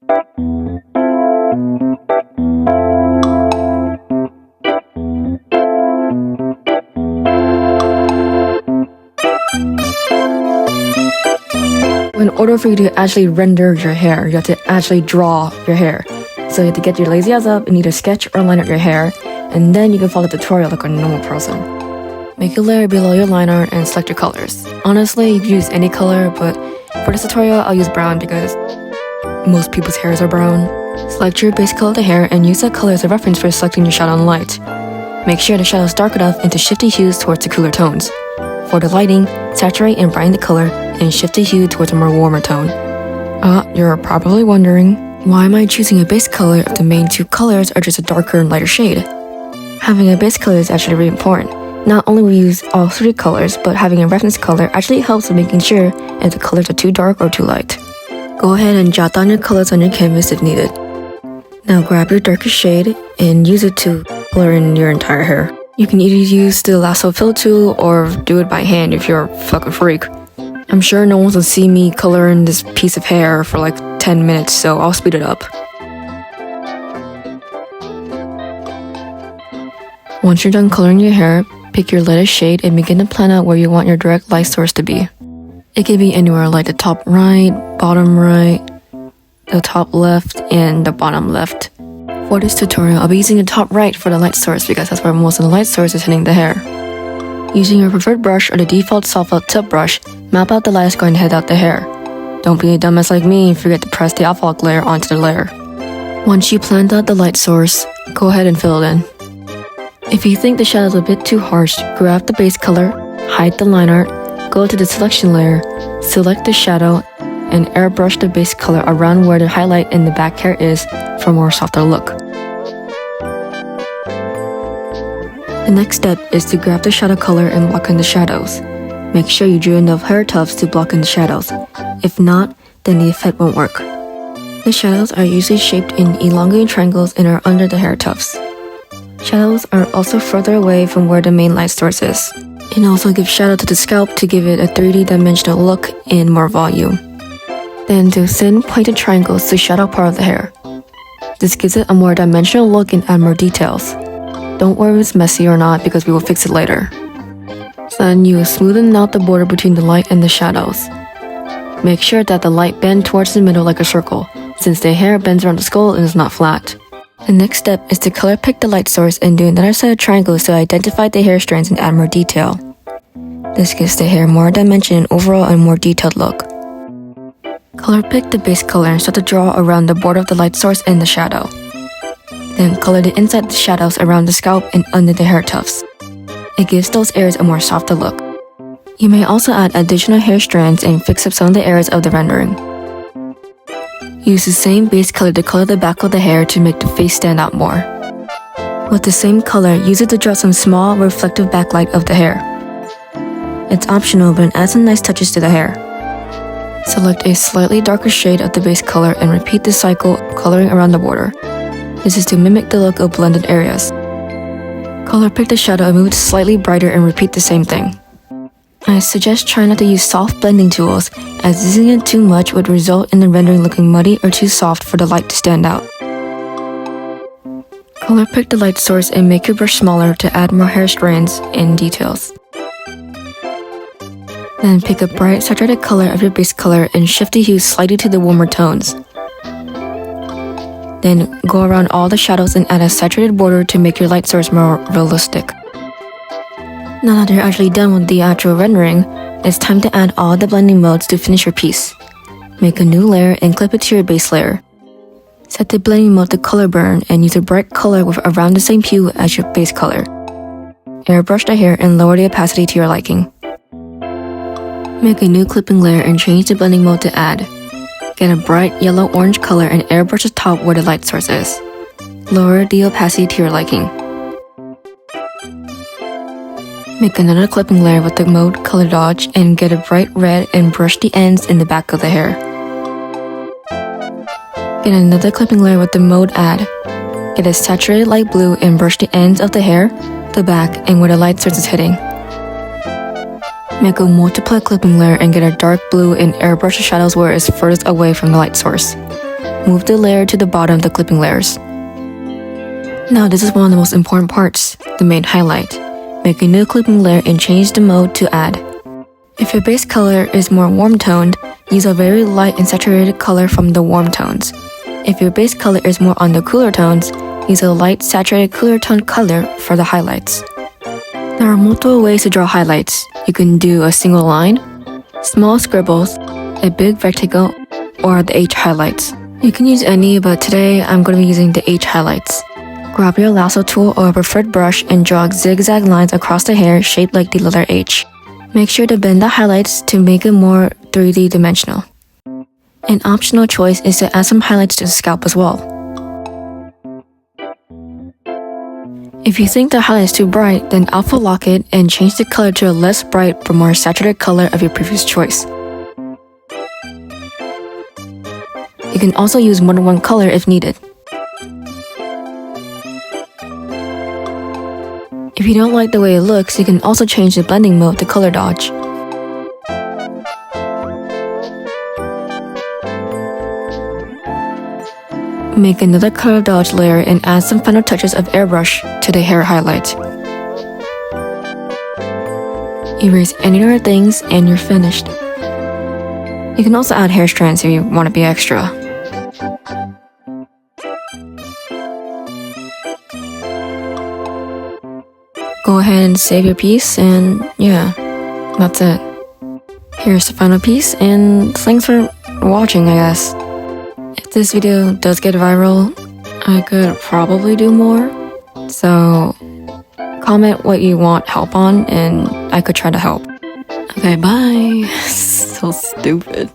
In order for you to actually render your hair, you have to actually draw your hair. So you have to get your lazy ass up and either sketch or line out your hair, and then you can follow the tutorial like a normal person. Make a layer below your line art and select your colors. Honestly, you can use any color, but for this tutorial, I'll use brown because most people's hairs are brown. Select your base color of the hair and use that color as a reference for selecting your shadow and light. Make sure the shadow is dark enough into shifty hues towards the cooler tones. For the lighting, saturate and brighten the color and shift the hue towards a more warmer tone. You're probably wondering, why am I choosing a base color if the main two colors are just a darker and lighter shade? Having a base color is actually really important. Not only will we use all three colors, but having a reference color actually helps with making sure if the colors are too dark or too light. Go ahead and jot down your colors on your canvas if needed. Now grab your darkest shade and use it to color in your entire hair. You can either use the lasso fill tool or do it by hand if you're a fucking freak. I'm sure no one will see me coloring this piece of hair for like 10 minutes, so I'll speed it up. Once you're done coloring your hair, pick your lightest shade and begin to plan out where you want your direct light source to be. It can be anywhere like the top right, bottom right, the top left, and the bottom left. For this tutorial, I'll be using the top right for the light source because that's where most of the light source is hitting the hair. Using your preferred brush or the default soft felt tip brush, map out the light going to head out the hair. Don't be a dumbass like me and forget to press the alpha layer onto the layer. Once you planned out the light source, go ahead and fill it in. If you think the shadow is a bit too harsh, grab the base color, hide the line art, go to the selection layer, select the shadow, and airbrush the base color around where the highlight in the back hair is for a more softer look. The next step is to grab the shadow color and block in the shadows. Make sure you drew enough hair tufts to block in the shadows. If not, then the effect won't work. The shadows are usually shaped in elongated triangles and are under the hair tufts. Shadows are also further away from where the main light source is, and also give shadow to the scalp to give it a 3D dimensional look and more volume. Then do thin pointed triangles to shadow part of the hair. This gives it a more dimensional look and add more details. Don't worry if it's messy or not because we will fix it later. Then you smoothen out the border between the light and the shadows. Make sure that the light bends towards the middle like a circle, since the hair bends around the skull and is not flat. The next step is to color pick the light source and do another set of triangles to identify the hair strands and add more detail. This gives the hair more dimension and overall a more detailed look. Color pick the base color and start to draw around the border of the light source and the shadow. Then color the inside the shadows around the scalp and under the hair tufts. It gives those areas a more softer look. You may also add additional hair strands and fix up some of the areas of the rendering. Use the same base color to color the back of the hair to make the face stand out more. With the same color, use it to draw some small reflective backlight of the hair. It's optional, but it adds some nice touches to the hair. Select a slightly darker shade of the base color and repeat the cycle of coloring around the border. This is to mimic the look of blended areas. Color pick the shadow and move it slightly brighter and repeat the same thing. I suggest trying not to use soft blending tools, as using it too much would result in the rendering looking muddy or too soft for the light to stand out. Color pick the light source and make your brush smaller to add more hair strands and details. Then pick a bright saturated color of your base color and shift the hue slightly to the warmer tones. Then go around all the shadows and add a saturated border to make your light source more realistic. Now that you're actually done with the actual rendering, it's time to add all the blending modes to finish your piece. Make a new layer and clip it to your base layer. Set the blending mode to color burn and use a bright color with around the same hue as your base color. Airbrush the hair and lower the opacity to your liking. Make a new clipping layer and change the blending mode to add. Get a bright yellow-orange color and airbrush the top where the light source is. Lower the opacity to your liking. Make another clipping layer with the mode Color Dodge and get a bright red and brush the ends in the back of the hair. Get another clipping layer with the mode Add. Get a saturated light blue and brush the ends of the hair, the back, and where the light source is hitting. Make a multiply clipping layer and get a dark blue and airbrush the shadows where it is furthest away from the light source. move the layer to the bottom of the clipping layers. Now this is one of the most important parts, the main highlight. Make a new clipping layer and change the mode to add. If your base color is more warm toned, use a very light and saturated color from the warm tones. If your base color is more on the cooler tones, use a light saturated cooler tone color for the highlights. There are multiple ways to draw highlights. You can do a single line, small scribbles, a big rectangle, or the H highlights. You can use any, but today I'm going to be using the H highlights. Grab your lasso tool or a preferred brush and draw zigzag lines across the hair shaped like the letter H. Make sure to bend the highlights to make it more 3D dimensional. An optional choice is to add some highlights to the scalp as well. If you think the highlight is too bright, then alpha lock it and change the color to a less bright but more saturated color of your previous choice. You can also use more than one color if needed. If you don't like the way it looks, you can also change the blending mode to color dodge. Make another color dodge layer and add some final touches of airbrush to the hair highlight. Erase any other things and you're finished. You can also add hair strands if you want to be extra. Go ahead and save your piece, and yeah, that's it. Here's the final piece, and thanks for watching, I guess. If this video does get viral, I could probably do more. So comment what you want help on, and I could try to help. Okay, bye. So stupid.